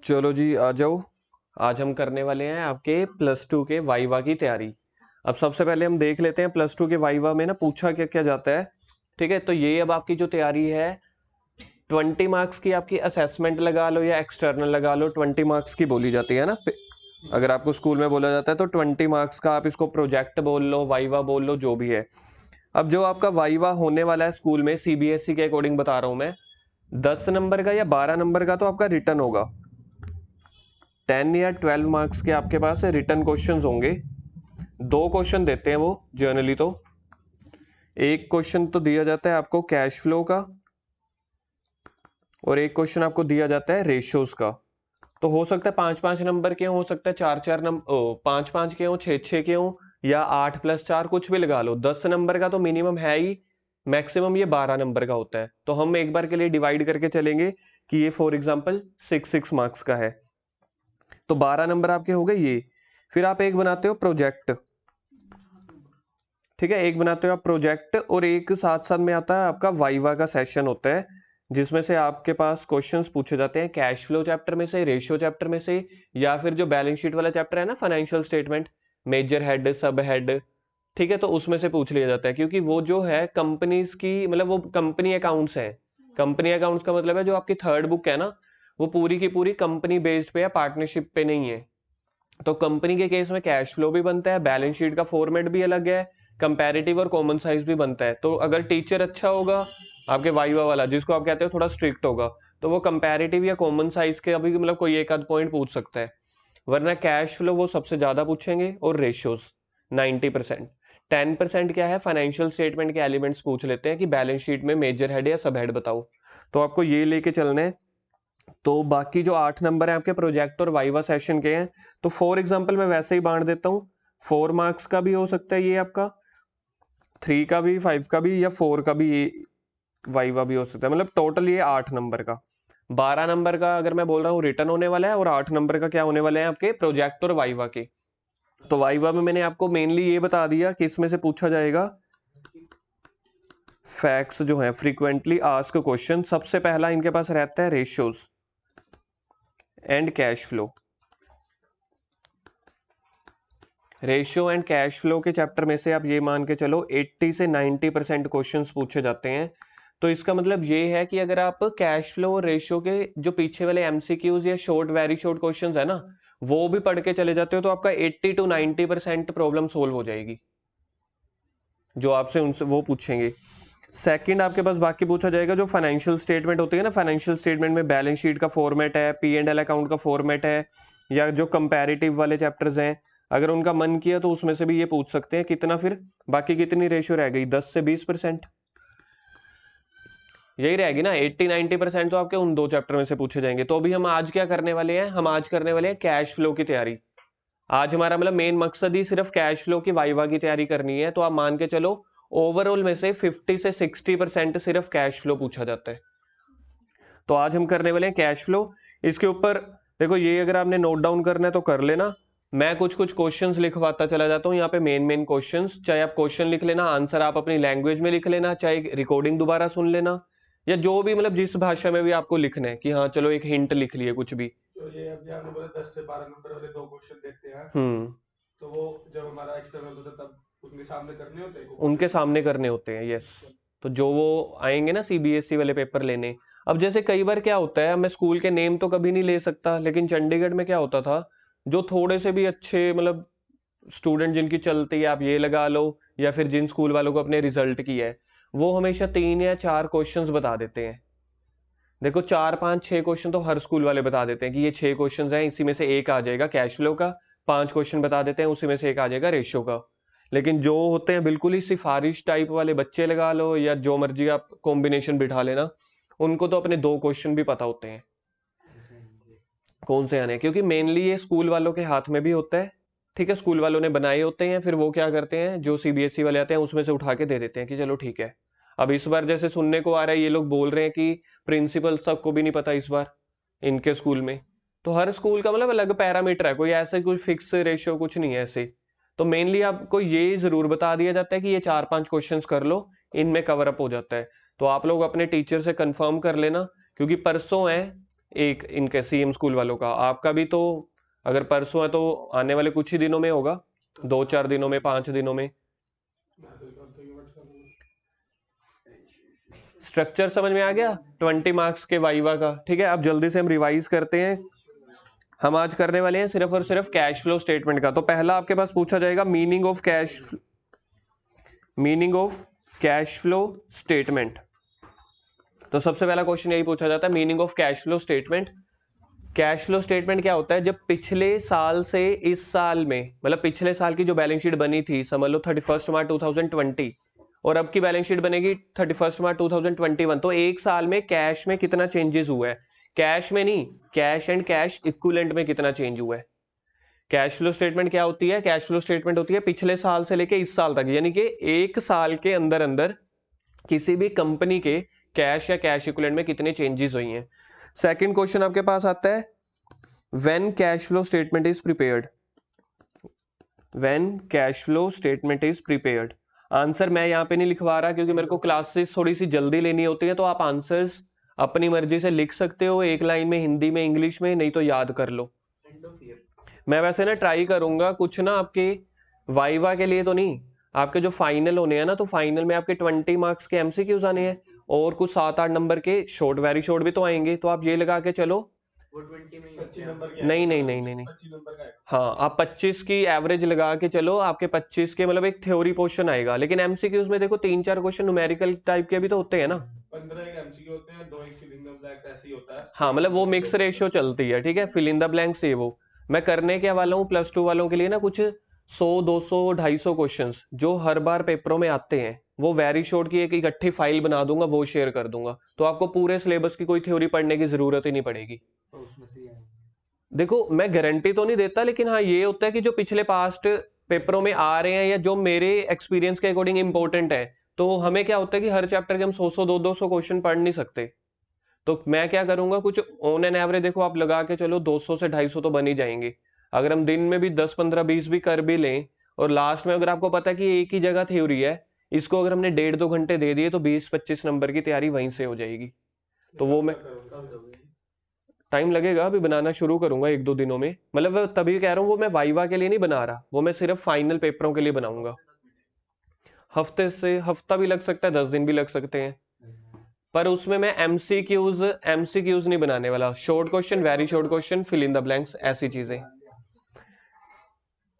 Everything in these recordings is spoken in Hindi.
चलो जी आ जाओ। आज हम करने वाले हैं आपके प्लस टू के वाइवा की तैयारी। अब सबसे पहले हम देख लेते हैं प्लस टू के वाइवा में ना पूछा क्या क्या जाता है। ठीक है, तो ये अब आपकी जो तैयारी है 20 मार्क्स की आपकी असेसमेंट लगा लो या एक्सटर्नल लगा लो, 20 मार्क्स की बोली जाती है ना। अगर आपको स्कूल में बोला जाता है तो 20 मार्क्स का आप इसको प्रोजेक्ट बोल लो, वाइवा बोल लो, जो भी है। अब जो आपका वाइवा होने वाला है स्कूल में सीबीएसई के अकॉर्डिंग बता रहा हूं मैं, 10 नंबर का या 12 नंबर का तो आपका रिटर्न होगा। 10 या 12 मार्क्स के आपके पास रिटर्न क्वेश्चंस होंगे। दो क्वेश्चन देते हैं वो जनरली। तो एक क्वेश्चन तो दिया जाता है आपको कैश फ्लो का और एक क्वेश्चन आपको दिया जाता है रेशियोज का। तो हो सकता है 5-5 नंबर के हो सकता है 4-4 नंबर, 5-5 के हो, 6-6 के हो, या 8+4 कुछ भी लगा लो। 10 नंबर का तो मिनिमम है ही, मैक्सिमम ये 12 नंबर का होता है। तो हम एक बार के लिए डिवाइड करके चलेंगे कि ये फॉर एग्जाम्पल 6-6 मार्क्स का है, तो 12 नंबर आपके हो गए ये। फिर आप एक बनाते हो प्रोजेक्ट। ठीक है, एक बनाते हो आप प्रोजेक्ट और एक साथ साथ में आता है आपका वाइवा का सेशन होता है, जिसमें से आपके पास क्वेश्चंस पूछे जाते हैं कैश फ्लो चैप्टर में से, रेशियो चैप्टर में से, या फिर जो बैलेंस शीट वाला चैप्टर है ना, फाइनेंशियल स्टेटमेंट, मेजर हेड, सब हेड। ठीक है, तो उसमें से पूछ लिया जाता है, क्योंकि वो जो है कंपनीज की, मतलब वो कंपनी अकाउंट्स है। कंपनी अकाउंट्स का मतलब है जो आपकी थर्ड बुक है ना, वो पूरी की पूरी कंपनी बेस्ड पे या पार्टनरशिप पे नहीं है। तो कंपनी के केस में कैश फ्लो भी बनता है, बैलेंस शीट का फॉर्मेट भी अलग है, कंपैरेटिव और कॉमन साइज भी बनता है। तो अगर टीचर अच्छा होगा आपके वाइवा वाला, जिसको आप कहते हो थोड़ा स्ट्रिक्ट होगा, तो वो कंपैरेटिव या कॉमन साइज के अभी मतलब कोई एक आध पॉइंट पूछ सकता है। वरना कैश फ्लो वो सबसे ज्यादा पूछेंगे, और रेशियोज 90%। 10% क्या है, फाइनेंशियल स्टेटमेंट के एलिमेंट्स पूछ लेते हैं कि बैलेंस शीट में मेजर हेड या सब हेड बताओ। तो आपको ये लेके चलना है। तो बाकी जो 8 नंबर है आपके प्रोजेक्ट और वाइवा सेशन के हैं, तो फॉर एग्जाम्पल मैं वैसे ही बांट देता हूँ। 4 मार्क्स का भी हो सकता है ये आपका, 3 का भी, 5 का भी, या 4 का भी ये वाइवा भी हो सकता है। मतलब टोटल ये 8 नंबर का। 12 नंबर का अगर मैं बोल रहा हूँ रिटर्न होने वाला है, और 8 नंबर का क्या होने वाले हैं आपके प्रोजेक्ट और वाइवा के। तो वाइवा में मैंने आपको मेनली ये बता दिया कि इसमें से पूछा जाएगा फैक्ट्स जो है, फ्रीक्वेंटली आस्क क्वेश्चन। सबसे पहला इनके पास रहता है ratios and cash flow. Ratio and cash flow के चैप्टर में से आप ये मान के चलो 80 से 90% क्वेश्चंस पूछे जाते हैं। तो इसका मतलब ये है कि अगर आप कैश फ्लो और रेशियो के जो पीछे वाले एमसीक्यूज या शॉर्ट, वेरी शॉर्ट क्वेश्चंस है ना, वो भी पढ़ के चले जाते हो, तो आपका 80 to 90% प्रॉब्लम सोल्व हो जाएगी जो आपसे उनसे वो पूछेंगे। सेकंड आपके पास बाकी पूछा जाएगा जो फाइनेंशियल स्टेटमेंट होती है ना, फाइनेंशियल स्टेटमेंट में बैलेंस शीट का फॉर्मेट है, पी एंड एल अकाउंट का फॉर्मेट है, या जो कंपैरेटिव वाले चैप्टर्स हैं, अगर उनका मन किया तो उसमें से भी ये पूछ सकते हैं कितना, फिर बाकी कितनी रेशियो रह गई, 10 से 20%, यही रहेगी ना। 80-90% तो आपके उन दो चैप्टर में से पूछे जाएंगे। तो अभी हम आज क्या करने वाले हैं, हम आज करने वाले हैं कैश फ्लो की तैयारी। आज हमारा मतलब मेन मकसद ही सिर्फ कैश फ्लो की वाइवा की तैयारी करनी है। तो आप मान के चलो ओवरऑल में से 50 से 60% सिर्फ कैश फ्लो पूछा जाता है। तो आज हम करने वाले हैं कैश फ्लो। इसके ऊपर देखो, ये अगर आपने नोट डाउन करना है तो कर लेना। मैं कुछ कुछ क्वेश्चंस लिखवाता चला जाता हूँ यहाँ पे, मेन मेन क्वेश्चंस। चाहे आप क्वेश्चन लिख लेना, आंसर आप अपनी लैंग्वेज में लिख लेना, चाहे रिकॉर्डिंग दोबारा सुन लेना, या जो भी मतलब जिस भाषा में भी आपको लिखना है कि हाँ चलो एक हिंट लिख लिए कुछ भी। तो ये अभी आपने बोला 10 से 12 नंबर वाले दो क्वेश्चन देखते हैं, हम्म। तो वो जब हमारा एक्सटर्नल होता है तब उनके सामने करने होते हैं उनके क्वेश्चन। सामने करने होते हैं, यस। तो जो वो आएंगे ना सीबीएसई वाले पेपर लेने, अब जैसे कई बार क्या होता है, मैं स्कूल के नेम तो कभी नहीं ले सकता, लेकिन चंडीगढ़ में क्या होता था, जो थोड़े से भी अच्छे मतलब स्टूडेंट जिनकी चलती है, आप ये लगा लो, या फिर जिन स्कूल वालों को अपने रिजल्ट की है, वो हमेशा 3 या 4 क्वेश्चंस बता देते हैं। देखो 4-5-6 क्वेश्चन तो हर स्कूल वाले बता देते हैं कि ये 6 क्वेश्चन हैं, इसी में से एक आ जाएगा कैश फ्लो का। 5 क्वेश्चन बता देते हैं, उसी में से एक आ जाएगा रेशियो का। लेकिन जो होते हैं बिल्कुल ही सिफारिश टाइप वाले बच्चे लगा लो, या जो मर्जी आप कॉम्बिनेशन बिठा लेना, उनको तो अपने 2 क्वेश्चन भी पता होते हैं कौन से आने हैं, क्योंकि मेनली ये स्कूल वालों के हाथ में भी होता है। ठीक है, स्कूल वालों ने बनाए होते हैं, फिर वो क्या करते हैं, जो सीबीएसई वाले आते हैं उसमें से उठा के दे देते हैं कि चलो ठीक है। अब इस बार जैसे सुनने को आ रहा है, ये लोग बोल रहे हैं कि प्रिंसिपल तक को भी नहीं पता इस बार इनके स्कूल में। तो हर स्कूल का मतलब अलग पैरामीटर है, कोई ऐसे कोई फिक्स रेशियो कुछ नहीं है ऐसे। तो मेनली आपको ये जरूर बता दिया जाता है कि ये 4-5 क्वेश्चंस कर लो, इनमें कवर अप हो जाता है। तो आप लोग अपने टीचर से कंफर्म कर लेना, क्योंकि परसों है एक इनके सीएम स्कूल वालों का। आपका भी तो अगर परसों है तो आने वाले कुछ ही दिनों में होगा, 2-4 दिनों में, 5 दिनों में। स्ट्रक्चर समझ में आ गया 20 मार्क्स के वाइवा का? ठीक है, अब जल्दी से हम रिवाइज करते हैं। हम आज करने वाले हैं सिर्फ और सिर्फ कैश फ्लो स्टेटमेंट का। तो पहला आपके पास पूछा जाएगा meaning of cash flow statement. तो सबसे पहला क्वेश्चन यही पूछा जाता है, meaning of cash flow statement. Cash flow statement क्या होता है? जब पिछले साल से इस साल में, मतलब पिछले साल की जो बैलेंस शीट बनी थी, समझ लो 31 मार्च 2020, और अब की बैलेंस शीट बनेगी 31 मार्च 2021, तो एक साल में कैश में कितना चेंजेस हुआ है? कैश में नहीं, कैश एंड कैश इक्विवेलेंट में कितना चेंज हुआ है। कैश फ्लो स्टेटमेंट क्या होती है? कैश फ्लो स्टेटमेंट होती है पिछले साल से लेके इस साल तक, यानी कि एक साल के अंदर अंदर किसी भी कंपनी के कैश या कैश इक्विवेलेंट में कितने चेंजेस हुई हैं। सेकंड क्वेश्चन आपके पास आता है, when cash flow statement is prepared. When cash flow statement is prepared. Answer मैं यहाँ पे नहीं लिखवा रहा क्योंकि मेरे को क्लासेस थोड़ी सी जल्दी लेनी होती है, तो आप आंसर्स अपनी मर्जी से लिख सकते हो, एक लाइन में हिंदी में, इंग्लिश में, नहीं तो याद कर लो। मैं वैसे ना ट्राई करूंगा कुछ ना आपके वाइवा के लिए तो नहीं, आपके जो फाइनल होने हैं ना, तो फाइनल में आपके 20 मार्क्स के एमसीक्यूज आने हैं और कुछ 7-8 नंबर के शॉर्ट, वेरी शॉर्ट भी तो आएंगे। तो आप ये लगा के चलो, वो 20 में 25 नंबर के नहीं नहीं नहीं नहीं नहीं, 25 नंबर का है। हाँ आप 25 की एवरेज लगा के चलो, आपके 25 के मतलब एक थ्योरी पोर्शन आएगा। लेकिन एमसीक्यूज में देखो 3-4 क्वेश्चन न्यूमेरिकल टाइप के भी तो होते हैं ना। 15 एक एमसीक्यू होते हैं, 2 एक फिल इन द ब्लैंक्स, ऐसे ही होता है। हाँ मतलब वो मिक्स रेशियो चलती है, ठीक है, फिल इन द ब्लैंक्स ये वो। मैं करने क्या वाला हूँ प्लस 2 वालों के लिए ना कुछ 100-200-250 क्वेश्चंस जो हर बार पेपरों में आते हैं, वो वेरी शॉर्ट की एक इकट्ठी फाइल बना दूंगा, वो शेयर कर दूंगा, तो आपको पूरे सिलेबस की कोई थ्योरी पढ़ने की जरूरत ही नहीं पड़ेगी। तो उसमें से देखो मैं गारंटी तो नहीं देता, लेकिन हाँ ये होता है कि जो पिछले पास्ट पेपरों में आ रहे हैं या जो मेरे एक्सपीरियंस के अकॉर्डिंग इंपॉर्टेंट है, तो हमें क्या होता है कि हर चैप्टर के हम 100-200 क्वेश्चन पढ़ नहीं सकते। तो मैं क्या करूंगा, कुछ ऑन एन एवरेज देखो आप लगा के चलो 200 से 250 तो बन ही जाएंगे। अगर हम दिन में भी 10-15-20 भी कर भी लें, और लास्ट में अगर आपको पता है कि एक ही जगह थ्योरी है, इसको अगर हमने 1.5-2 घंटे दे दिए तो 20-25 नंबर की तैयारी वहीं से हो जाएगी। तो वो मैं टाइम लगेगा, अभी बनाना शुरू करूंगा 1-2 दिनों में, मतलब तभी कह रहा हूँ वो मैं वाइवा के लिए नहीं बना रहा, वो मैं सिर्फ फाइनल पेपरों के लिए बनाऊंगा। हफ्ते से हफ्ता भी लग सकता है, 10 दिन भी लग सकते हैं, पर उसमें मैं एमसीक्यूज नहीं बनाने वाला। Short question, very short question, fill in the blanks, ऐसी चीजें।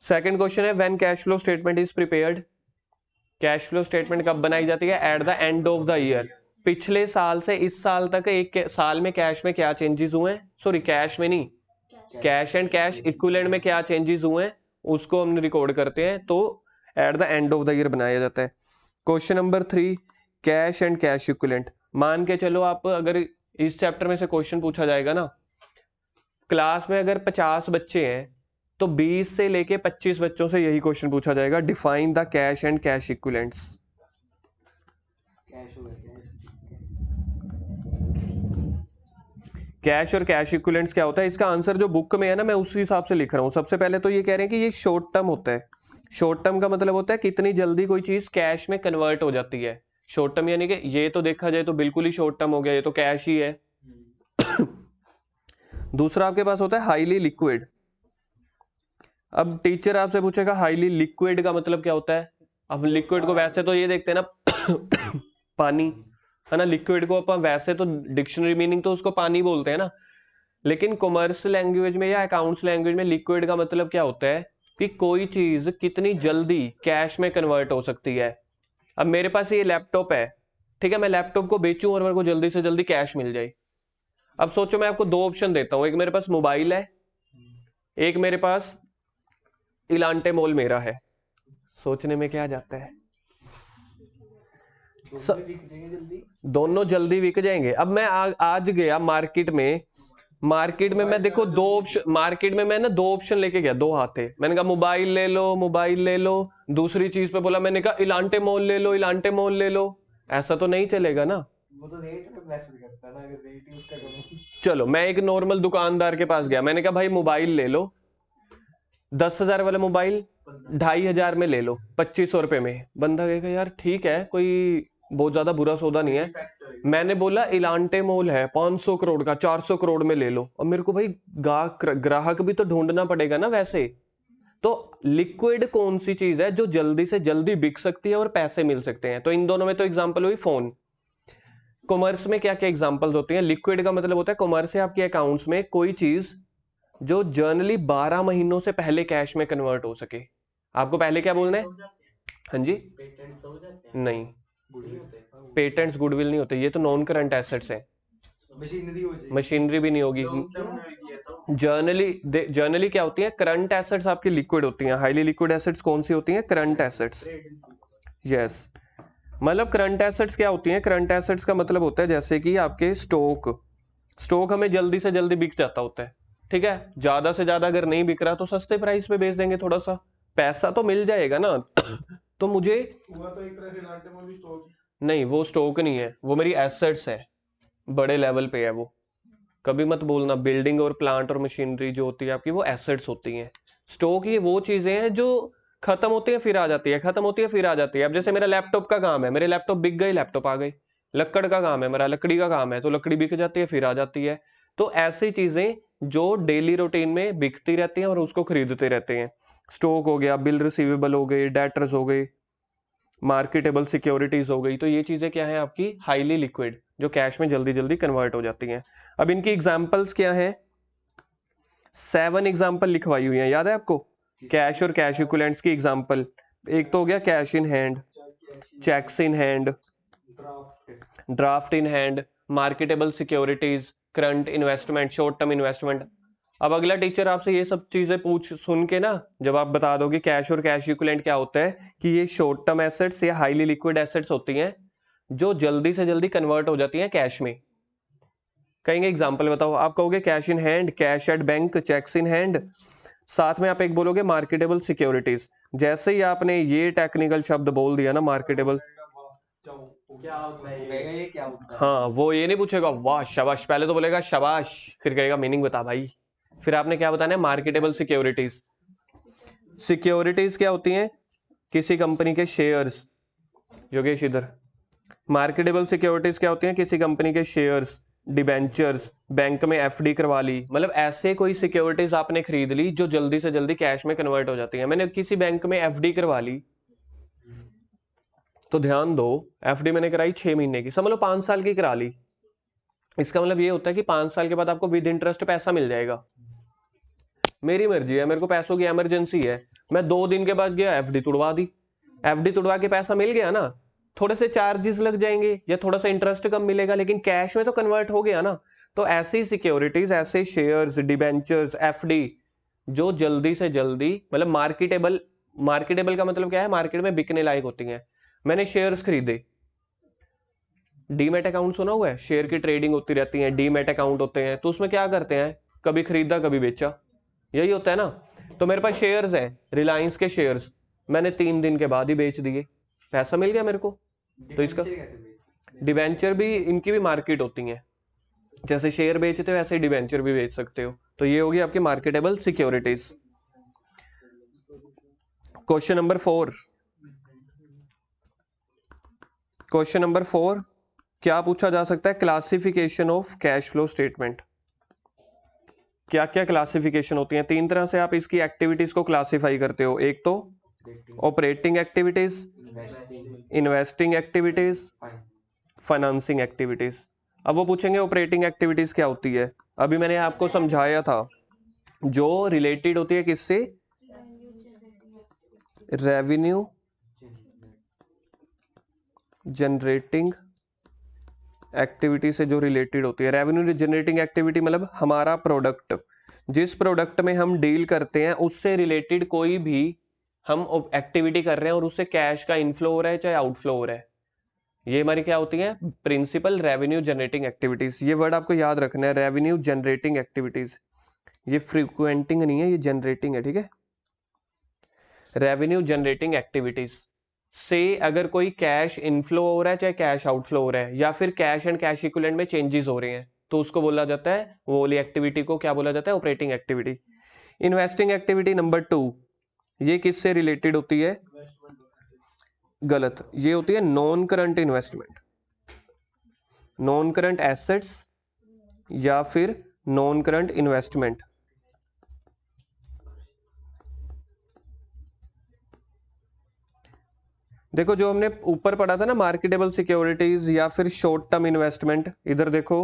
सेकंड क्वेश्चन है, when cash flow statement is prepared. Cash flow statement कब बनाई जाती है? At the end of the year. पिछले साल से इस साल तक एक साल में कैश में क्या चेंजेस हुए हैं, सॉरी कैश में नहीं, कैश एंड कैश इक्विवेलेंट में क्या चेंजेस हुए हैं, उसको हम रिकॉर्ड करते हैं, तो eight the end of the year बनाया जाता है। Question number 3, cash and cash equivalent. मान के चलो आप, अगर इस चैप्टर में से क्वेश्चन पूछा जाएगा ना, क्लास में अगर 50 बच्चे हैं तो 20 से लेके 25 बच्चों से यही क्वेश्चन पूछा जाएगा, define the cash and cash equivalents. Cash और कैश इक्विवेलेंट्स क्या होता है, इसका आंसर जो बुक में है ना, मैं उसी हिसाब से लिख रहा हूं। सबसे पहले तो ये कह रहे हैं कि ये शॉर्ट टर्म होता है। शॉर्ट टर्म का मतलब होता है कितनी जल्दी कोई चीज कैश में कन्वर्ट हो जाती है। शॉर्ट टर्म यानी कि ये तो देखा जाए तो बिल्कुल ही शॉर्ट टर्म हो गया, ये तो कैश ही है। दूसरा आपके पास होता है हाईली लिक्विड। अब टीचर आपसे पूछेगा हाईली लिक्विड का मतलब क्या होता है। अब लिक्विड को वैसे तो ये देखते हैं ना पानी है ना, लिक्विड को अपन वैसे तो डिक्शनरी मीनिंग तो उसको पानी बोलते हैं ना, लेकिन कॉमर्स लैंग्वेज में या अकाउंट्स लैंग्वेज में लिक्विड का मतलब क्या होता है कि कोई चीज कितनी जल्दी कैश में कन्वर्ट हो सकती है। अब मेरे पास ये लैपटॉप है, ठीक है, मैं लैपटॉप को बेचूं और मेरे को जल्दी से जल्दी कैश मिल जाए। अब सोचो मैं आपको 2 ऑप्शन देता हूं, एक मेरे पास मोबाइल है, एक मेरे पास इलांटे मॉल मेरा है। सोचने में क्या जाता है, दोनों जल्दी बिक जाएंगे। अब मैं आज गया मार्केट में मैं देखो 2 ऑप्शन, मार्केट में मैं ना 2 ऑप्शन लेके गया, 2 हाथ थे, मैंने कहा मोबाइल ले लो, दूसरी चीज पे बोला मैंने कहा इलांटे मॉल ले लो, ऐसा तो नहीं चलेगा ना। वो तो रेट पे प्रेफर करता है ना, अगर रेट ही उसका कम। चलो मैं एक नॉर्मल दुकानदार के पास गया, मैंने कहा भाई मोबाइल ले लो, 10,000 वाला मोबाइल 2,500 में ले लो, 2500 रुपए में। बंदा कहेगा यार ठीक है, कोई बहुत ज्यादा बुरा सौदा नहीं है, मैंने बोला इलांटे मोल है 500 करोड़ का, 400 करोड़ में ले लो, और मेरे को भाई ग्राहक भी तो ढूंढना पड़ेगा ना वैसे। तो लिक्विड कौन सी चीज है जो जल्दी से जल्दी बिक सकती है और पैसे मिल सकते हैं? तो इन दोनों में तो एग्जांपल हुई फोन। कॉमर्स में क्या क्या एग्जांपल्स होती हैं? लिक्विड का मतलब होता है कॉमर्स है आपके अकाउंट्स में कोई चीज जो जनरली 12 महीनों से पहले कैश में कन्वर्ट हो सके। आपको पहले क्या बोलना है? हाँ जी, नहीं, पेटेंट्स गुडविल नहीं होते, ये तो नॉन करंट एसेट्स है। मशीनरी भी नहीं होगी। जर्नली क्या होती है? करंट एसेट्स आपकी लिक्विड होती हैं। हाईली लिक्विड एसेट्स कौन सी होती हैं? Current assets. यस, मतलब करंट एसेट्स क्या होती हैं? करंट एसेट्स का मतलब होता है जैसे कि आपके स्टॉक हमें जल्दी से जल्दी बिक जाता होता है, ठीक है। ज्यादा से ज्यादा अगर नहीं बिक रहा तो सस्ते प्राइस पे बेच देंगे, थोड़ा सा पैसा तो मिल जाएगा ना। तो मुझे हुआ तो एक तरह से लाटे मोल भी स्टॉक नहीं, वो स्टॉक नहीं है, वो मेरी एसेट्स है, बड़े लेवल पे है वो। कभी मत बोलना बिल्डिंग और प्लांट और मशीनरी जो होती है आपकी वो एसेट्स होती हैं। स्टॉक ये वो चीजें हैं जो खत्म होती है फिर आ जाती है, खत्म होती है फिर आ जाती है। अब जैसे मेरा लैपटॉप का काम है, मेरे लैपटॉप बिक गए, लैपटॉप आ गए। लक्कड़ का काम है मेरा, लकड़ी का काम है, तो लकड़ी बिक जाती है फिर आ जाती है। तो ऐसी चीजें जो डेली रूटीन में बिकती रहती हैं और उसको खरीदते रहते हैं। स्टॉक हो गया, बिल रिसीवेबल हो गए, डेटर्स हो गए, मार्केटेबल सिक्योरिटीज हो गई। तो ये चीजें क्या है आपकी? हाईली लिक्विड, जो कैश में जल्दी जल्दी कन्वर्ट हो जाती हैं। अब इनकी एग्जांपल्स क्या है? 7 एग्जांपल लिखवाई हुई हैं, याद है आपको? कैश और कैश इक्विवेलेंट्स की एग्जांपल। एक तो हो गया cash in hand, checks in hand, draft in hand, marketable securities, current investment, short term investment. अब अगला टीचर आपसे ये सब चीजें पूछ सुन के ना, जब आप बता दोगे कैश और कैश इक्विवेलेंट क्या होता है, कि ये शॉर्ट टर्म एसेट्स या हाईली लिक्विड एसेट्स होती हैं जो जल्दी से जल्दी कन्वर्ट हो जाती हैं कैश में। कहेंगे एग्जांपल बताओ, आप कहोगे cash in hand, cash at bank, checks in hand, साथ में आप एक बोलोगे मार्केटेबल सिक्योरिटीज। जैसे ही आपने ये टेक्निकल शब्द बोल दिया ना, मार्केटेबल, क्या होता है ये क्या होता है? हाँ, वो ये नहीं पूछेगा वाह शाबाश, पहले तो बोलेगा शाबाश, फिर कहेगा मीनिंग बता भाई। फिर आपने क्या बताना है? Marketable securities. सिक्योरिटीज क्या होती हैं? किसी कंपनी के शेयर्स। योगेश इधर। मार्केटेबल सिक्योरिटीज क्या होती हैं? किसी कंपनी के शेयर्स, डिबेंचर्स, बैंक में एफडी करवा ली, मतलब ऐसे कोई सिक्योरिटीज आपने खरीद ली जो जल्दी से जल्दी कैश में कन्वर्ट हो जाती है। मैंने किसी बैंक में एफडी करवा ली, तो ध्यान दो, एफडी मैंने कराई 6 महीने की, समझ लो 5 साल की करा ली। इसका मतलब ये होता है कि 5 साल के बाद आपको विद इंटरेस्ट पैसा मिल जाएगा। मेरी मर्जी है, मेरे को पैसों की इमरजेंसी है, मैं 2 दिन के बाद गया एफडी तुड़वा दी, एफडी तुड़वा के पैसा मिल गया ना। थोड़े से चार्जेस लग जाएंगे या थोड़ा सा इंटरेस्ट कम मिलेगा, लेकिन कैश में तो कन्वर्ट हो गया ना। तो ऐसी सिक्योरिटीज, ऐसे शेयर्स, डिबेंचर्स, एफडी जो जल्दी से जल्दी, मतलब मार्केटेबल का मतलब क्या है? मार्केट में बिकने लायक होती हैं। मैंने शेयर्स खरीदे, डीमेट अकाउंट सुना हुआ है? शेयर की ट्रेडिंग होती रहती है, डीमेट अकाउंट होते हैं। तो उसमें क्या करते हैं? कभी खरीदा कभी बेचा, यही होता है ना। तो मेरे पास शेयर्स है, रिलायंस के शेयर्स, मैंने 3 दिन के बाद ही बेच दिए, पैसा मिल गया मेरे को। तो इसका डिबेंचर भी, इनकी भी मार्केट होती है, जैसे शेयर बेचते हो ऐसे ही डिबेंचर भी बेच सकते हो। तो ये होगी आपकी marketable securities. Question number 4, question number 4 क्या पूछा जा सकता है? Classification of cash flow statement. क्या क्या क्लासिफिकेशन होती हैं? 3 तरह से आप इसकी एक्टिविटीज को क्लासिफाई करते हो। एक तो operating activities, investing activities, financing activities. अब वो पूछेंगे ऑपरेटिंग एक्टिविटीज क्या होती है? अभी मैंने आपको समझाया था, जो रिलेटेड होती है किससे? रेवेन्यू जनरेटिंग एक्टिविटी से जो रिलेटेड होती है। रेवेन्यू जनरेटिंग एक्टिविटी मतलब हमारा प्रोडक्ट, जिस प्रोडक्ट में हम डील करते हैं उससे रिलेटेड कोई भी हम एक्टिविटी कर रहे हैं और उससे कैश का इनफ्लो हो रहा है चाहे आउटफ्लो हो रहा है, ये हमारी क्या होती है? Principal revenue generating activities. ये वर्ड आपको याद रखना है, रेवेन्यू जनरेटिंग एक्टिविटीज। ये फ्रीक्वेंटिंग नहीं है, ये जनरेटिंग है, ठीक है। रेवेन्यू जनरेटिंग एक्टिविटीज से अगर कोई कैश इनफ्लो हो रहा है चाहे कैश आउटफ्लो हो रहा है, या फिर कैश एंड कैश इक्विवेलेंट में चेंजेस हो रहे हैं, तो उसको बोला जाता है, वो वाली एक्टिविटी को क्या बोला जाता है? Operating activity. Investing activity number 2, ये किससे रिलेटेड होती है? गलत, ये होती है non current investment. Non current assets या फिर नॉन करंट इन्वेस्टमेंट। देखो जो हमने ऊपर पढ़ा था ना, मार्केटेबल सिक्योरिटीज या फिर शॉर्ट टर्म इन्वेस्टमेंट, इधर देखो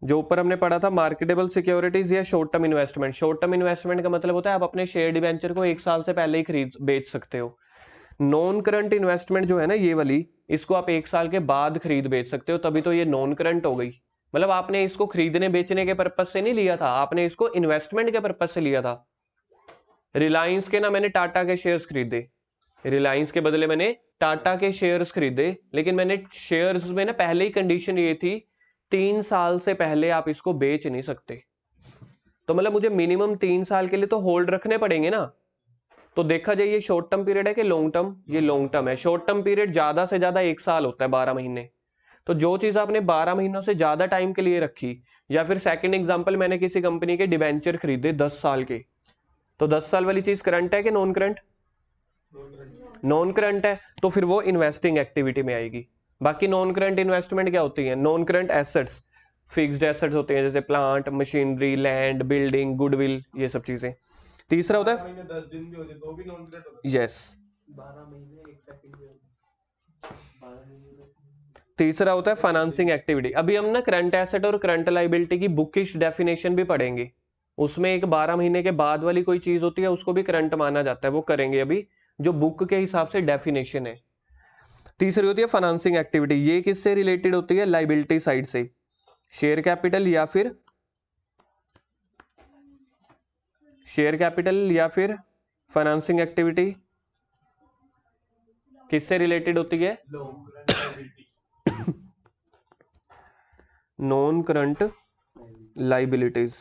जो ऊपर हमने पढ़ा था मार्केटेबल सिक्योरिटीज या short term investment. Short term investment का मतलब होता है आप अपने शेयर डिबेंचर को 1 साल से पहले ही खरीद बेच सकते हो। नॉन करंट इन्वेस्टमेंट जो है ना ये वाली, इसको आप 1 साल के बाद खरीद बेच सकते हो, तभी तो ये नॉन करंट हो गई। मतलब आपने इसको खरीदने बेचने के पर्पज से नहीं लिया था, आपने इसको इन्वेस्टमेंट के पर्पज से लिया था। रिलायंस के ना मैंने टाटा के शेयर्स खरीदे, रिलायंस के बदले मैंने टाटा के शेयर्स खरीदे, लेकिन मैंने शेयर्स में ना पहले ही कंडीशन ये थी 3 साल से पहले आप इसको बेच नहीं सकते। तो मतलब मुझे मिनिमम 3 साल के लिए तो होल्ड रखने पड़ेंगे ना। तो देखा जाए ये शॉर्ट टर्म पीरियड है कि लॉन्ग टर्म, ये लॉन्ग टर्म है। शॉर्ट टर्म पीरियड ज्यादा से ज्यादा 1 साल होता है, 12 महीने। तो जो चीज आपने 12 महीनों से ज्यादा टाइम के लिए रखी, या फिर सेकंड एग्जांपल मैंने किसी कंपनी के डिबेंचर खरीदे 10 साल के, तो 10 साल वाली चीज करंट है कि नॉन करंट? नॉन करंट है, तो फिर वो इन्वेस्टिंग एक्टिविटी में आएगी। बाकी नॉन करंट इन्वेस्टमेंट क्या होती है? Non current assets, fixed assets होते हैं जैसे plant, machinery, land, building, goodwill, ये सब चीजें। तीसरा होता है 10 दिन भी हो जाए तो भी नॉन करंट होता है। यस, 12 महीने 1 सेकंड भी होता है। 12 महीने तीसरा होता है फाइनेंसिंग एक्टिविटी। अभी हम ना करंट एसेट और करंट लाइबिलिटी की बुकिश डेफिनेशन भी पढ़ेंगे, उसमें एक 12 महीने के बाद वाली कोई चीज होती है उसको भी करंट माना जाता है, वो करेंगे अभी, जो बुक के हिसाब से डेफिनेशन है। तीसरी होती है फाइनेंसिंग एक्टिविटी, ये किससे रिलेटेड होती है? लाइबिलिटी साइड से, शेयर कैपिटल या फिर फाइनेंसिंग एक्टिविटी किससे रिलेटेड होती है? नॉन करंट लाइबिलिटीज,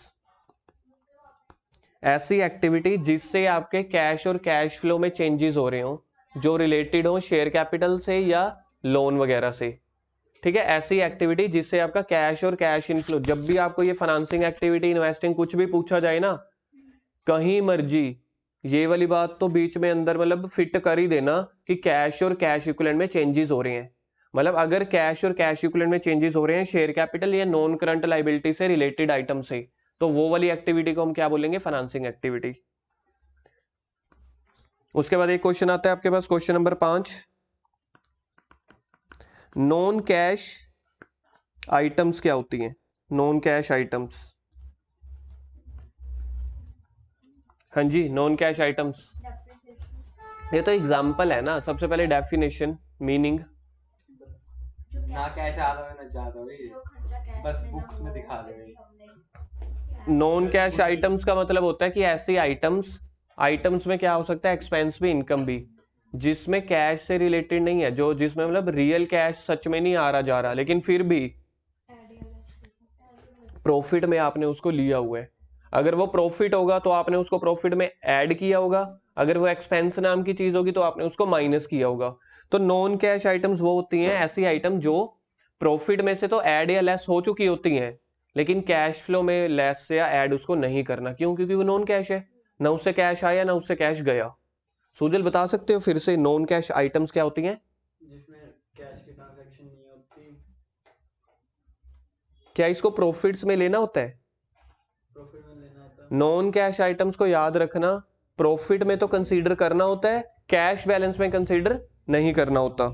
ऐसी एक्टिविटी जिससे आपके कैश और कैश फ्लो में चेंजेस हो रहे हो, जो रिलेटेड हो शेयर कैपिटल से या लोन वगैरह से। ठीक है, ऐसी एक्टिविटी जिससे आपका कैश और कैश इनफ्लो, जब भी आपको ये फाइनेंसिंग एक्टिविटी, इन्वेस्टिंग कुछ भी पूछा जाए ना, कहीं मर्जी ये वाली बात तो बीच में अंदर मतलब फिट कर ही देना कि कैश और कैश इक्विवेलेंट में चेंजेस हो रहे हैं। मतलब अगर कैश और कैश इक्विवेलेंट में चेंजेस हो रहे हैं शेयर कैपिटल या नॉन करंट लाइबिलिटी से रिलेटेड आइटम से, तो वो वाली एक्टिविटी को हम क्या बोलेंगे? Financing activity. उसके बाद एक क्वेश्चन आता है आपके पास, question number 5, non cash items क्या होती हैं? नॉन कैश आइटम्स, हाँ जी, नॉन कैश आइटम्स। ये तो एग्जाम्पल है ना, सबसे पहले डेफिनेशन, मीनिंग। ना कैश आ रहा है ना जा रहा है, बस बुक्स में दिखा रहे हैं। नॉन कैश आइटम्स का मतलब होता है कि ऐसी आइटम्स में क्या हो सकता है? एक्सपेंस भी, इनकम भी, जिसमें कैश से रिलेटेड नहीं है, जो जिसमें मतलब रियल कैश सच में नहीं आ रहा जा रहा, लेकिन फिर भी प्रॉफिट में आपने उसको लिया हुआ है। अगर वो प्रॉफिट होगा तो आपने उसको प्रॉफिट में ऐड किया होगा, अगर वो एक्सपेंस नाम की चीज होगी तो आपने उसको माइनस किया होगा। तो नॉन कैश आइटम्स वो होती हैं, ऐसी आइटम जो प्रॉफिट में से तो ऐड या लेस हो चुकी होती हैं, लेकिन कैश फ्लो में लेस या ऐड उसको नहीं करना। क्यों? क्योंकि वो नॉन कैश है, ना उससे कैश आया ना उससे कैश गया। सुजल बता सकते हो फिर से नॉन कैश आइटम्स क्या होती हैं? जिसमें कैश की ट्रांजैक्शन नहीं होती। क्या इसको प्रॉफिट्स में लेना होता है? प्रॉफिट में लेना होता है। नॉन कैश आइटम्स को याद रखना, प्रॉफिट में तो कंसीडर करना होता है, कैश बैलेंस में कंसीडर नहीं करना होता।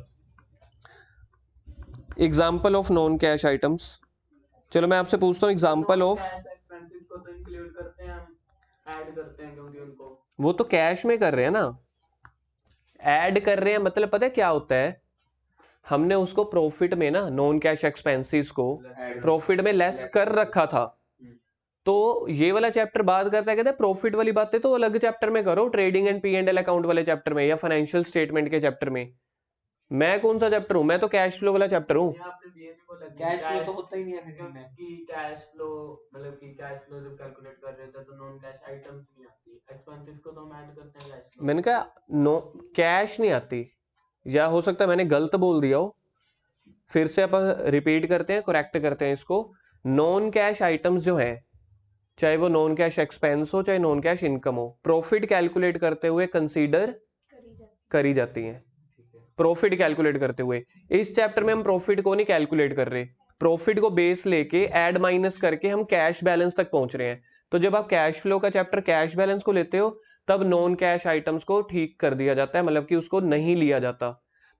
Example of non cash items, चलो मैं आपसे पूछता हूँ एग्जाम्पल ऑफ। कैश एक्सपेंसेस को तो इंक्लूड करते हैं हम, ऐड करते हैं क्योंकि उनको वो तो कैश में कर रहे हैं ना, ऐड कर रहे हैं मतलब पता है क्या होता है? हमने उसको प्रॉफिट में ना, नॉन कैश एक्सपेंसेस को प्रॉफिट में लेस कर रखा था। तो ये वाला चैप्टर बात करता है, कहते हैं प्रॉफिट वाली बातें तो अलग चैप्टर में करो, ट्रेडिंग एंड P&L अकाउंट वाले चैप्टर में या फाइनेंशियल स्टेटमेंट के चैप्टर में। मैं कौन सा चैप्टर हूं? मैं तो कैश फ्लो वाला चैप्टर हूं। कैश फ्लो तो होता ही नहीं है क्योंकि कैश फ्लो मतलब कि कैश फ्लो जब कैलकुलेट कर रहे थे तो नॉन कैश आइटम्स नहीं आती, एक्सपेंसेस को तो हम ऐड करते हैं कैश फ्लो। मैंने कहा नो कैश नहीं आती, या हो सकता है मैंने गलत बोल दिया हो, फिर से अपन रिपीट करते हैं, करेक्ट करते हैं इसको। नॉन कैश आइटम्स जो है, चाहे वो नॉन कैश एक्सपेंस हो चाहे नॉन कैश इनकम हो, प्रॉफिट कैलकुलेट करते हुए कंसीडर करी जाती हैं। प्रॉफिट कैलकुलेट करते हुए। इस चैप्टर में हम प्रॉफिट को नहीं कैलकुलेट कर रहे, प्रॉफिट को बेस लेके ऐड माइनस करके हम कैश बैलेंस तक पहुंच रहे हैं। तो जब आप कैश फ्लो का चैप्टर कैश बैलेंस को लेते हो तब नॉन कैश आइटम्स को ठीक कर दिया जाता है, मतलब कि उसको नहीं लिया जाता।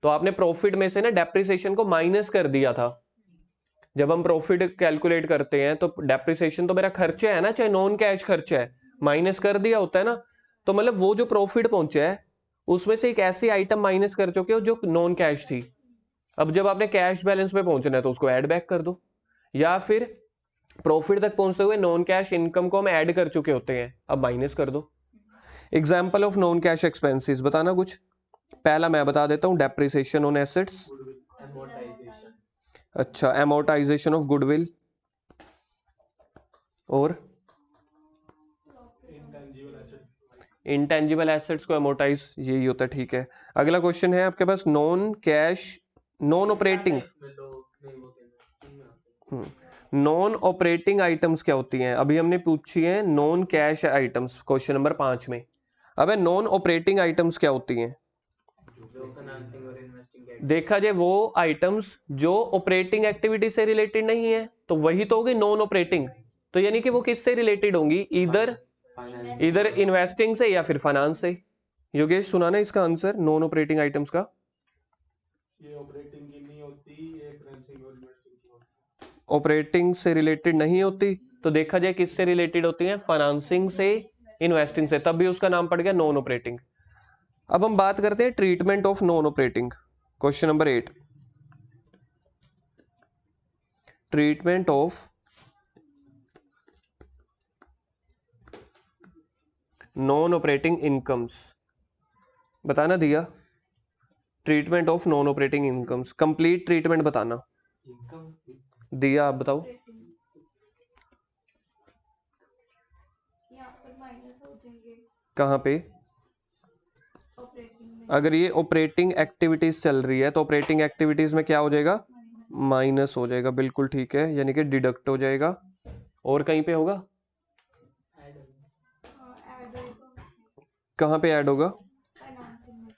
तो आपने प्रॉफिट में से ना डेप्रिसिएशन को माइनस कर दिया था। जब हम प्रॉफिट कैलकुलेट करते हैं तो डेप्रिसिएशन तो मेरा खर्चा है ना, चाहे नॉन कैश खर्चा है, माइनस कर दिया होता है ना। तो मतलब वो जो प्रॉफिट पहुंचा है उसमें से एक ऐसी आइटम माइनस कर चुके हो जो नॉन कैश थी। अब जब आपने कैश बैलेंस पे पहुंचना है तो उसको ऐड बैक कर दो, या फिर प्रॉफिट तक पहुंचते हुए नॉन कैश इनकम को हम ऐड कर चुके होते हैं, अब माइनस कर दो। Example of non cash expenses बताना कुछ। पहला मैं बता देता हूँ, डेप्रिसिएशन ऑन एसेट्स। amortization, अच्छा, एमोर्टाइजेशन ऑफ गुडविल। और इंटेंजिबल एसेट, इंटेंजिबल एसेट्स को एमोर्टाइज, यही होता है, ठीक है। अगला क्वेश्चन है आपके पास, नॉन कैश नॉन ऑपरेटिंग में लो नहीं वो देना आते हैं। नॉन ऑपरेटिंग आइटम्स क्या होती हैं। अभी हमने पूछी है non cash items question number 5 में। अब नॉन ऑपरेटिंग आइटम्स क्या होती हैं। जो फाइनेंसिंग और इन्वेस्टिंग के देखा जाए वो आइटम्स जो ऑपरेटिंग एक्टिविटी से रिलेटेड नहीं है तो वही तो होगी नॉन ऑपरेटिंग। तो यानी कि वो किससे रिलेटेड होंगी, इधर इन्वेस्टिंग से या फिर फाइनेंस से। योगेश सुनाना इसका आंसर नॉन ऑपरेटिंग आइटम्स का। ये ऑपरेटिंग की नहीं होती, ये फाइनेंसिंग और इन्वेस्टिंग की होती ऑपरेटिंग से रिलेटेड नहीं होती तो देखा जाए किससे रिलेटेड होती है, फाइनेंसिंग से, इन्वेस्टिंग से, तब भी उसका नाम पड़ गया नॉन ऑपरेटिंग। अब हम बात करते हैं treatment of non operating, question number 8। Treatment of non operating incomes बताना दिया। Treatment of non operating incomes, complete treatment बताना दिया, आप बताओ। यहाँ पर माइनस हो जाएंगे कहाँ पे, ऑपरेटिंग में, अगर ये ऑपरेटिंग एक्टिविटीज चल रही है तो ऑपरेटिंग एक्टिविटीज में क्या हो जाएगा, माइनस हो जाएगा, बिल्कुल ठीक है, यानी कि डिडक्ट हो जाएगा। और कहीं पे होगा, ऐड होगा कहाँ पे ऐड होगा, फाइनेंसिंग में।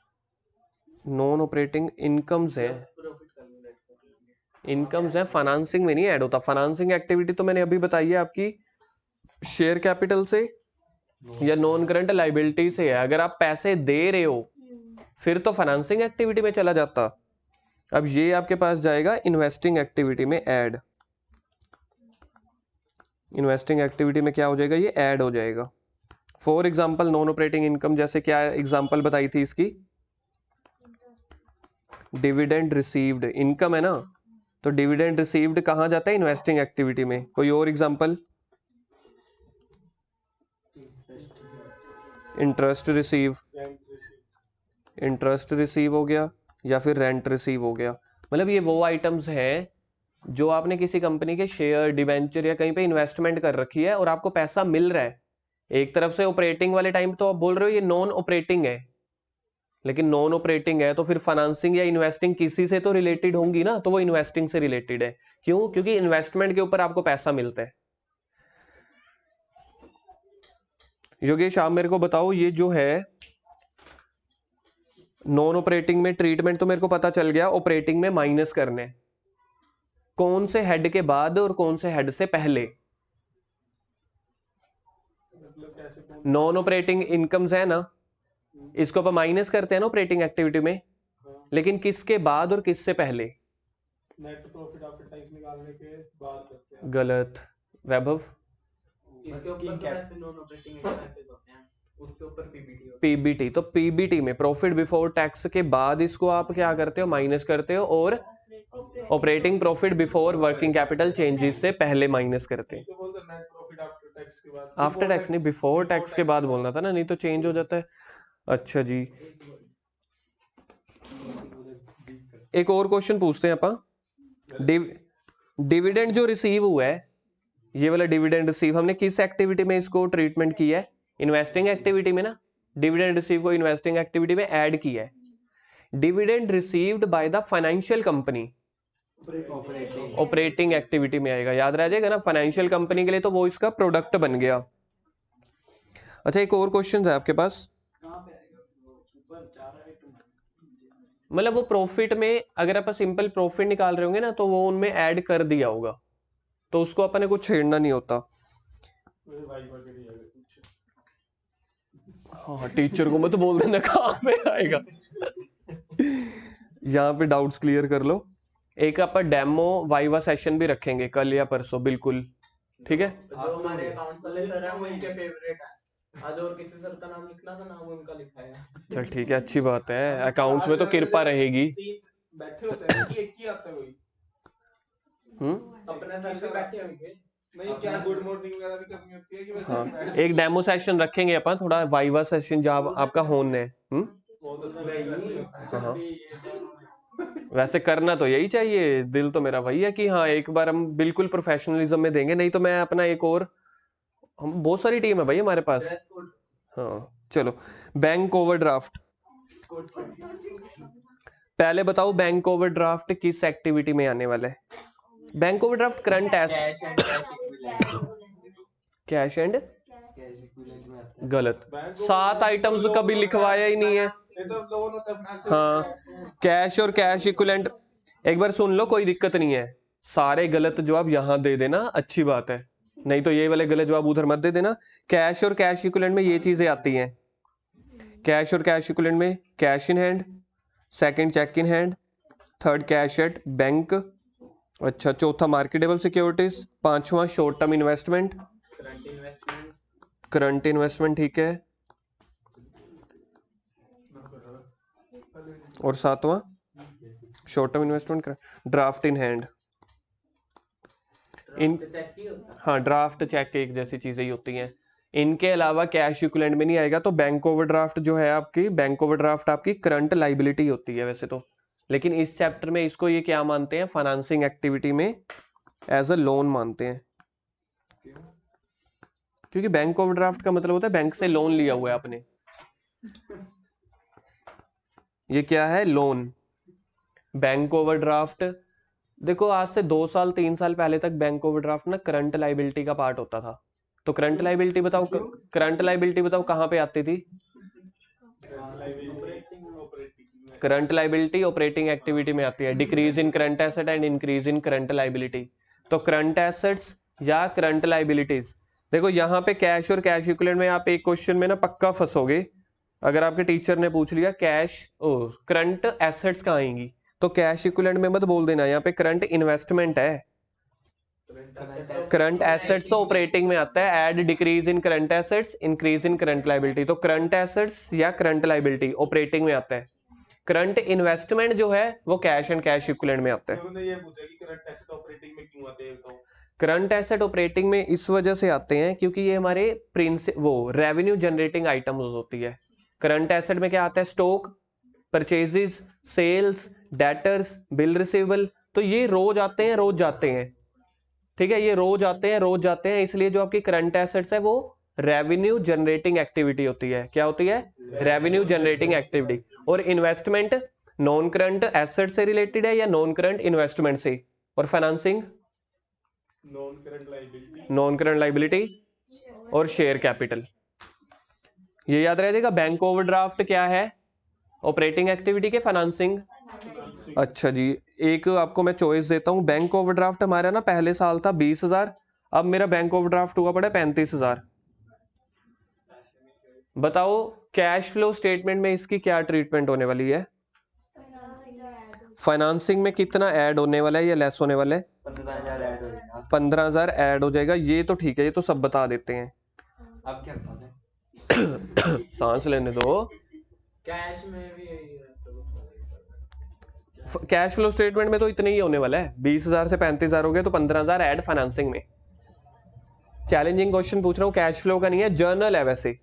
नॉन ऑपरेटिंग इनकम्स है, प्रॉफिट कैलकुलेट कर लेंगे। इनकम्स है, फाइनेंसिंग में नहीं ऐड होता। फाइनेंसिंग एक्टिविटी तो मैंने अभी बताई है आपकी शेयर कैपिटल से या नॉन करंट लाइबिलिटी से है। अगर आप पैसे दे रहे हो फिर तो फाइनेंसिंग एक्टिविटी में चला जाता। अब ये आपके पास जाएगा इन्वेस्टिंग एक्टिविटी में ऐड। इन्वेस्टिंग एक्टिविटी में क्या हो जाएगा, ये ऐड हो जाएगा। For example non operating income, जैसे क्या एग्जांपल बताई थी इसकी, डिविडेंड रिसीव्ड इनकम है ना, तो डिविडेंड रिसीव्ड कहाँ जाता है, इन्वेस्टिंग एक्टिविटी में। कोई और example, interest receive, rent receive, interest receive हो गया, या फिर रेंट रिसीव हो गया। मतलब ये वो आइटम्स हैं जो आपने किसी कंपनी के शेयर, डिबेंचर या कहीं पे इन्वेस्टमेंट कर रखी है और आपको पैसा मिल रहा है। एक तरफ से ऑपरेटिंग वाले टाइम तो आप बोल रहे हो ये नॉन ऑपरेटिंग है, लेकिन नॉन ऑपरेटिंग है तो फिर फाइनेंसिंग या इन्वेस्टिंग किसी से तो रिलेटेड होंगी ना, तो वो इन्वेस्टिंग से रिलेटेड है। क्यों, क्योंकि इन्वेस्टमेंट के ऊपर आपको पैसा मिलता है। योगेश आप मेरे को बताओ, ये जो है नॉन ऑपरेटिंग में ट्रीटमेंट तो मेरे को पता चल गया, ऑपरेटिंग में माइनस करने, कौन से हेड के बाद और कौन से हेड से पहले। मतलब कैसे कौन नॉन ऑपरेटिंग इनकम्स है ना, इसको अपन माइनस करते हैं ना ऑपरेटिंग एक्टिविटी में, हाँ, लेकिन किसके बाद और किससे पहले। नेट प्रॉफिट आफ्टर टैक्स निकालने के बाद करते हैं। गलत वैभव, इसके ऊपर तो वैसे नॉन ऑपरेटिंग एक्सपेंसेस होते हैं, उसके ऊपर पीबीटी होता है। पीबीटी, तो पीबीटी में प्रॉफिट बिफोर टैक्स के बाद इसको आप क्या करते हो, माइनस करते हो, और operating profit before working capital changes से पहले माइनस करते हैं। तो बोलते हैं नेट प्रॉफिट आफ्टर टैक्स के बाद, आफ्टर टैक्स नहीं, बिफोर टैक्स के बाद बोलना था ना, नहीं तो चेंज हो जाता है। अच्छा जी, एक और क्वेश्चन पूछते हैं अपन। डिविडेंड जो रिसीव हुआ है, ये वाला डिविडेंड रिसीव हमने किस एक्टिविटी में इसको ट्रीटमेंट किया है, इन्वेस्टिंग एक्टिविटी में ना। डिविडेंड रिसीव को इन्वेस्टिंग एक्टिविटी में ऐड किया है। Dividend received by the financial company operating activity में आएगा, याद रह जाएगा ना। फाइनेंशियल कंपनी के लिए तो वो इसका प्रोडक्ट बन गया। अच्छा, एक और क्वेश्चन है आपके पास, मतलब वो प्रॉफिट में अगर आप सिंपल प्रॉफिट निकाल रहे होंगे ना तो वो उनमें ऐड कर दिया होगा, तो उसको अपने कुछ छेड़ना नहीं होता। वही वाई वगैरह है कुछ। हाँ टीचर को मत बोल देना कहाँ पे आएगा। यहाँ पे डाउट्स क्लियर कर लो। एक अपन डेमो वाइवा सेशन भी रखेंगे कल या परसों, बिल्कुल ठीक है। जो हमारे अकाउंट्स वाले सर हैं वो इनके फेवरेट हैं। आज और किसी सर का नाम लिखना था ना, वो उनका लिखा है। चल ठीक है, अच्छी बात है, अकाउंट्स में तो कृपा रहेगी। तीन बैठे होते हैं कि एक ही आता है कोई। अपने सर से बैठे होंगे। नहीं क्या गुड मॉर्निंग वगैरह भी करनी होती है कि बस हाँ एक डेमो सेशन रखेंगे अपन, थोड़ा वाइवा सेशन जहाँ आपका होने है। वो तो सब वैसे होता है। हाँ वैसे करना तो यही चाहिए, दिल तो मेरा वही है कि हाँ एक बार हम बिल्कुल प्रोफेशनलिज्म में देंगे, नहीं तो मैं अपना एक और, हम बहुत सारी टीम है भाई हमारे पास। ड्रेस कोड हाँ चलो, बैंक ओवरड्राफ्ट कोड पहले बताओ, बैंक ओवरड्राफ्ट किस एक्टिविटी में आने वाला है? Bank overdraft current cash and cash equivalent. Cash and cash equivalent में आता है। गलत, बैंक 7 आइटम्स कभी लिखवाया ही नहीं है। ये तो लोन होता है finance हाँ कैश और कैश इक्विवेलेंट, एक बार सुन लो, कोई दिक्कत नहीं है, सारे गलत जवाब यहाँ दे देना, अच्छी बात है, नहीं तो ये वाले गलत जवाब उधर मत दे देना। कैश और कैश इक्विवेलेंट में ये चीजें आती हैं, कैश और कैश इक्विवेलेंट में cash in hand, second cheque in hand, third cash at bank, अच्छा चौथा मार्केटेबल सिक्योरिटीज, पांचवा short term investment, current investment. Current investment ठीक है, और सातवां short term investment, draft in hand. इन चेक ही होता है। हाँ ड्राफ्ट चेक एक जैसी चीजें ही होती हैं, इनके अलावा कैश इक्विवेलेंट में नहीं आएगा। तो बैंक ओवरड्राफ्ट जो है आपकी, बैंक ओवरड्राफ्ट आपकी करंट लाइबिलिटी होती है वैसे तो, लेकिन इस चैप्टर में इसको ये क्या मानते हैं, फाइनेंसिंग एक्टिविटी में एज अ लोन मानते हैं, क्योंकि बैंक ओवरड्राफ्ट का मतलब होता है बैंक से लोन लिया हुआ है आपने, ये क्या है, लोन। बैंक ओवरड्राफ्ट देखो आज से 2 साल 3 साल पहले तक बैंक ओवरड्राफ्ट ना करंट लाइबिलिटी का पार्ट होता था। तो करंट लाइबिलिटी बताओ, करंट लाइबिलिटी बताओ कहाँ पे आती थी? करंट लाइबिलिटी ऑपरेटिंग एक्टिविटी में आती है, decrease in current asset and increase in current liability. तो करंट एसेट्स या करंट लाइबिलिटीज, देखो यहाँ पे कैश और कैश इक्विवेलेंट में आप एक क्वेश्चन में ना पक्का फंसोगे, अगर आपके टीचर ने पूछ लिया कैश ओ करंट एसेट्स कहाँ आएंगी, तो कैश इक्विवेलेंट में मत बोल देना, यहाँ पे करंट इन्वेस्टमेंट है। करंट एसेट्स तो ऑपरेटिंग में आता है, add decrease in current assets increase in current liability, तो करंट एसेट्स या करंट लाइबिलिटी ऑपरेटिंग में आता है। करंट इन्वेस्टमेंट जो है वो कैश एंड कैश इक्विवेलेंट में आता है। उन्होंने ये पूछा कि करंट एसेट ऑपरेटिंग में क्यों आते हैं बताओ। करंट एसेट ऑपरेटिंग में इस वजह से आते हैं क्योंकि ये हमारे वो रेवेन्यू जनरेटिंग आइटम्स होती है। करंट एसेट में क्या आता है, stock, purchases, sales, debtors, bill receivable, तो ये रोज आते हैं रोज जाते हैं, ठीक है, ये रोज आते हैं रोज जाते हैं, इसलिए जो आपकी करंट एसेट्स है वो रेवेन्यू जनरेटिंग एक्टिविटी होती है। क्या होती है, रेवेन्यू जनरेटिंग एक्टिविटी। और इन्वेस्टमेंट नॉन करंट एसेट से रिलेटेड है या नॉन करंट इन्वेस्टमेंट से, और financing non current liability, non current liability और शेयर कैपिटल। ये याद रहेगा। बैंक ओवरड्राफ्ट क्या है, ऑपरेटिंग एक्टिविटी के फाइनेंसिंग। अच्छा जी, एक आपको मैं चॉइस देता हूं, बैंक ओवरड्राफ्ट हमारा ना पहले साल था 20,000, अब मेरा बैंक ओवरड्राफ्ट हुआ पड़ा 35,000। बताओ कैश फ्लो स्टेटमेंट में इसकी क्या ट्रीटमेंट होने वाली है? फाइनेंसिंग में कितना ऐड होने वाला है या लेस होने वाला है? 15,000 ऐड हो जाएगा। 15,000 ऐड हो जाएगा, ये तो ठीक है, ये तो सब बता देते हैं। अब क्या बता दें? सांस लेने दो। कैश में भी यही है तो कैश फ्लो स्टेटमेंट में तो इतने ही होने वाला है, 20,000 से 35,000 हो गया, तो 15,000 ऐड फाइनेंसिंग में। चैलेंजिंग क्वेश्चन पूछ रहा हूँ, कैश फ्लो का नहीं है, जर्नल है वैसे।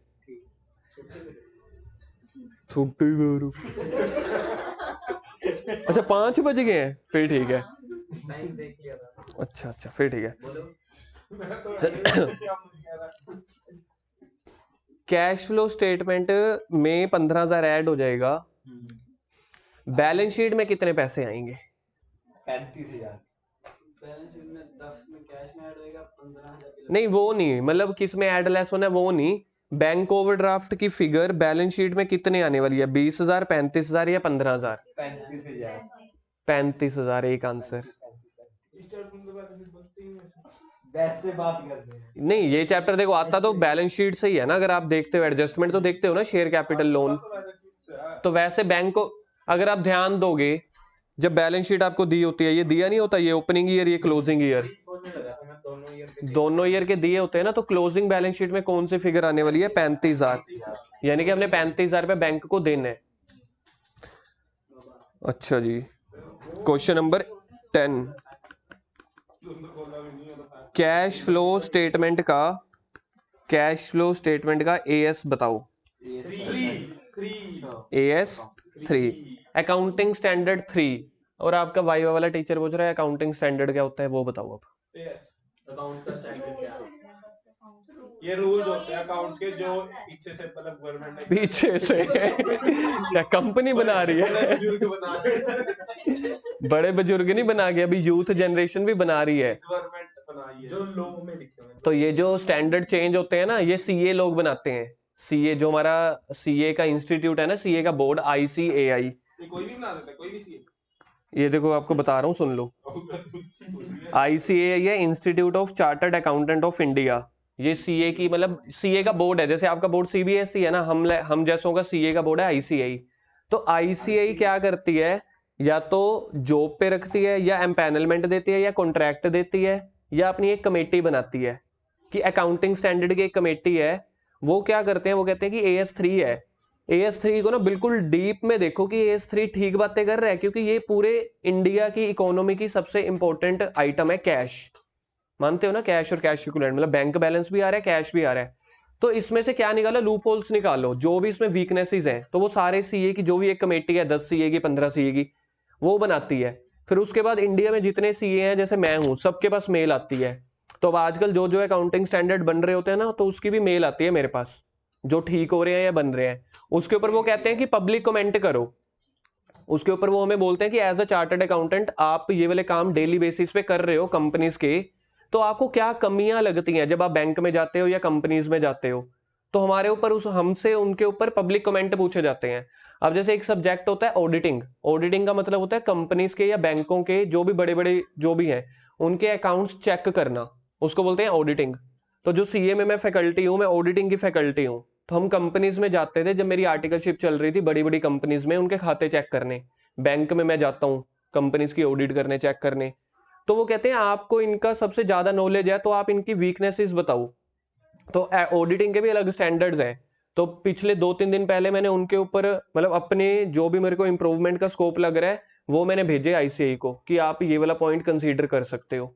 छुट्टी करो। अच्छा 5 बज गए हैं, फिर ठीक है। टाइम देख लिया था। अच्छा अच्छा फिर ठीक है। कैश फ्लो स्टेटमेंट में 15,000 ऐड हो जाएगा, बैलेंस शीट में कितने पैसे आएंगे? 35,000। बैलेंस शीट में 10 में कैश में ऐड होएगा, 15,000। नहीं वो नहीं, मतलब किस में ऐड लेस होना है वो नहीं, बैंक ओवरड्राफ्ट की फिगर बैलेंस शीट में कितने आने वाली है, 20,000, 35,000 या 15,000? 35,000। 35,000 एक आंसर। स्टेटमेंट के बारे में बोलते ही नहीं। वैसे बात करते हैं। नहीं, ये चैप्टर देखो आता तो बैलेंस शीट से ही है ना, अगर आप देखते हो एडजस्टमेंट तो देखते हो ना, शेयर कैपिटल लोन। तो वैसे बैंक को अगर आप ध्यान दोगे, जब बैलेंस शीट आपको दी होती है, ये दिया नहीं होता, ये ओपनिंग ईयर, ये क्लोजिंग ईयर, बोलने लगा था मैं दोनों ईयर के दिए होते हैं ना। तो क्लोजिंग बैलेंस शीट में कौन सी फिगर आने वाली है, 35,000, यानी कि हमने 35,000 रुपए बैंक को देने हैं। अच्छा जी, question number 10, cash flow statement का एएस बताओ। AS 3, accounting standard 3। और आपका वाइवा वाला टीचर पूछ रहा है अकाउंटिंग स्टैंडर्ड क्या होता है, वो बताओ अब। अकाउंट्स का स्टैंडर्ड क्या है? ये रूल्स होते हैं अकाउंट्स के जो पीछे से मतलब गवर्नमेंट ने पीछे से क्या कंपनी बना रही है? बुजुर्ग बना रहे बड़े बुजुर्ग नहीं बना के, अभी यूथ जनरेशन भी बना रही है। गवर्नमेंट बनाई है जो लॉ में लिखे हुए हैं। तो ये जो स्टैंडर्ड चेंज होते हैं ना, ये सीए लोग बनाते हैं। सीए जो हमारा सीए का इंस्टीट्यूट है ना, सीए का बोर्ड, ICAI, ये कोई भी बना सकता है, कोई भी सी ये देखो आपको बता रहा हूँ, सुन लो। ICAI है institute of Chartered Accountant of India. ये सीए की मतलब सीए का बोर्ड है, जैसे आपका बोर्ड CBSE है ना, हम जैसों का सीए का बोर्ड है ICAI। तो ICAI क्या करती है, या तो जॉब पे रखती है, या एम्पैनलमेंट देती है, या कॉन्ट्रैक्ट देती है, या अपनी एक कमेटी बनाती है कि अकाउंटिंग स्टैंडर्ड की एक कमेटी है। वो क्या करते हैं, वो कहते हैं कि AS3 है। AS3 को ना बिल्कुल डीप में देखो कि AS3 ठीक बातें कर रहा है, क्योंकि ये पूरे इंडिया की इकोनॉमी की सबसे इंपॉर्टेंट आइटम है कैश। मानते हो ना, कैश और कैश इक्विवेलेंट, मतलब बैंक बैलेंस भी आ रहा है, कैश भी आ रहा है। तो इसमें से क्या निकालो, लूप होल्स निकालो, जो भी इसमें वीकनेसेस हैं, तो वो सारे सीए की जो भी एक कमेटी है, 10 सीए की, 15 सीए की, वो बनाती है। फिर उसके बाद इंडिया में जितने सीए हैं, जैसे मैं हूं, सबके पास मेल आती है। तो अब आजकल जो जो अकाउंटिंग स्टैंडर्ड बन रहे होते हैं ना, तो उसकी भी मेल आती है मेरे पास, जो ठीक हो रहे हैं या बन रहे हैं। उसके ऊपर वो कहते हैं कि पब्लिक कमेंट करो। उसके ऊपर वो हमें बोलते हैं कि एज अ चार्टर्ड अकाउंटेंट आप ये वाले काम डेली बेसिस पे कर रहे हो कंपनीज के, तो आपको क्या कमियां लगती हैं जब आप बैंक में जाते हो या कंपनीज में जाते हो। तो हमारे ऊपर हमसे उनके ऊपर पब्लिक कमेंट पूछे जाते हैं। अब जैसे एक सब्जेक्ट होता है ऑडिटिंग। ऑडिटिंग का मतलब होता है कंपनीज के या बैंकों के जो भी बड़े बड़े जो भी हैं, उनके अकाउंट्स चेक करना, उसको बोलते हैं ऑडिटिंग। तो जो सीए में मैं फैकल्टी हूँ, मैं ऑडिटिंग की फैकल्टी हूँ। तो हम कंपनीज में जाते थे, जब मेरी आर्टिकलशिप चल रही थी बड़ी बड़ी कंपनीज में, उनके खाते चेक करने। बैंक में मैं जाता हूँ कंपनीज की ऑडिट करने, चेक करने। तो वो कहते हैं आपको इनका सबसे ज्यादा नॉलेज है, तो आप इनकी वीकनेसेस बताओ। तो ऑडिटिंग के भी अलग स्टैंडर्ड्स हैं। तो पिछले 2-3 दिन पहले मैंने उनके ऊपर मतलब अपने जो भी मेरे को इंप्रूवमेंट का स्कोप लग रहा है, वो मैंने भेजे ICAI को कि आप ये वाला पॉइंट कंसीडर कर सकते हो।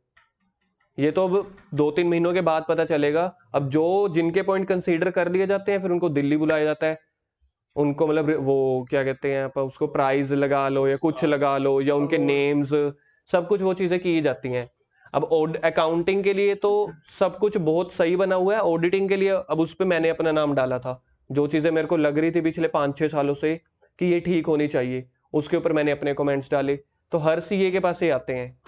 ये तो अब 2-3 महीनों के बाद पता चलेगा। अब जो जिनके पॉइंट कंसीडर कर लिए जाते हैं, फिर उनको दिल्ली बुलाया जाता है। उनको मतलब वो क्या कहते हैं, आप उसको प्राइज लगा लो या कुछ लगा लो, या उनके नेम्स, सब कुछ वो चीजें की जाती हैं। अब अकाउंटिंग के लिए तो सब कुछ बहुत सही बना हुआ है, ऑडिटिंग के लिए अब उस पर मैंने अपना नाम डाला था। जो चीजें मेरे को लग रही थी पिछले 5-6 सालों से कि ये ठीक होनी चाहिए, उसके ऊपर मैंने अपने कमेंट्स डाले। तो हर सीए के पास ये आते हैं।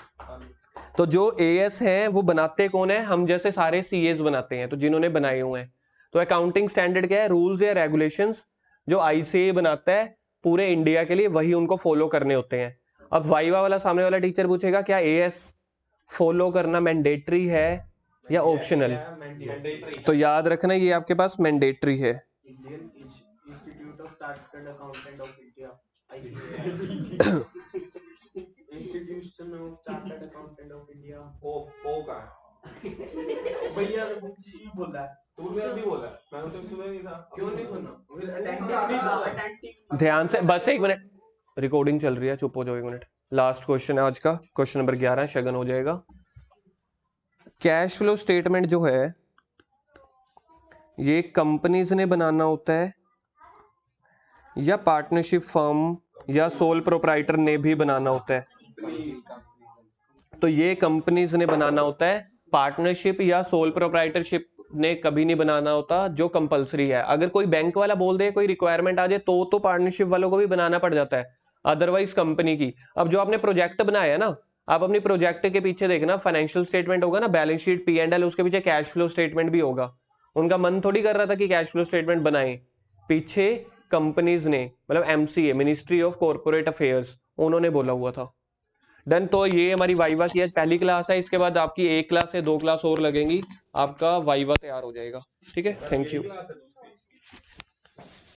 तो जो AS है वो बनाते कौन है, हम जैसे सारे CAs बनाते हैं, तो जिन्होंने बनाए हुए हैं। तो अकाउंटिंग स्टैंडर्ड क्या है, रूल्स या रेगुलेशंस जो ICAI बनाता है पूरे इंडिया के लिए, वही उनको फॉलो करने होते हैं। अब वाइवा वाला सामने वाला टीचर पूछेगा क्या AS फॉलो करना मैंडेटरी है या ऑप्शनल, तो याद रखना ये आपके पास मैंडेटरी है। Indian Institute of Chartered Accountant of India, ICAI। Institution of Chartered Accountant of India. ओ का भैया जी बोला, तूने अभी बोला, मैंने तो सुना नहीं था। क्यों नहीं सुना? फिर अटेंटिव नहीं था, अटेंटिव। ध्यान से, बस 1 मिनट, रिकॉर्डिंग चल रही है, चुप हो जाओ 1 मिनट। लास्ट क्वेश्चन है आज का, क्वेश्चन नंबर 11, शगन हो जाएगा। कैश फ्लो स्टेटमेंट जो है ये कंपनीज ने बनाना होता है या पार्टनरशिप फर्म या सोल प्रोप्राइटर ने भी बनाना होता है? तो ये कंपनीज ने बनाना होता है, पार्टनरशिप या सोल प्रोप्राइटरशिप ने कभी नहीं बनाना होता, जो कंपलसरी है। अगर कोई बैंक वाला बोल दे, कोई रिक्वायरमेंट आ जाए, तो पार्टनरशिप वालों को भी बनाना पड़ जाता है, अदरवाइज कंपनी की। अब जो आपने प्रोजेक्ट बनाया है ना, आप अपनी प्रोजेक्ट के पीछे देखना, फाइनेंशियल स्टेटमेंट होगा ना, बैलेंस शीट, P&L, उसके पीछे कैश फ्लो स्टेटमेंट भी होगा। उनका मन थोड़ी कर रहा था कि कैश फ्लो स्टेटमेंट बनाए, पीछे कंपनीज ने मतलब MCA ministry of corporate affairs उन्होंने बोला हुआ था। डन। तो ये हमारी वाइवा की आज पहली क्लास है, इसके बाद आपकी 1 क्लास से 2 क्लास और लगेंगी, आपका वाइवा तैयार हो जाएगा। ठीक है, थैंक यू। क्लास है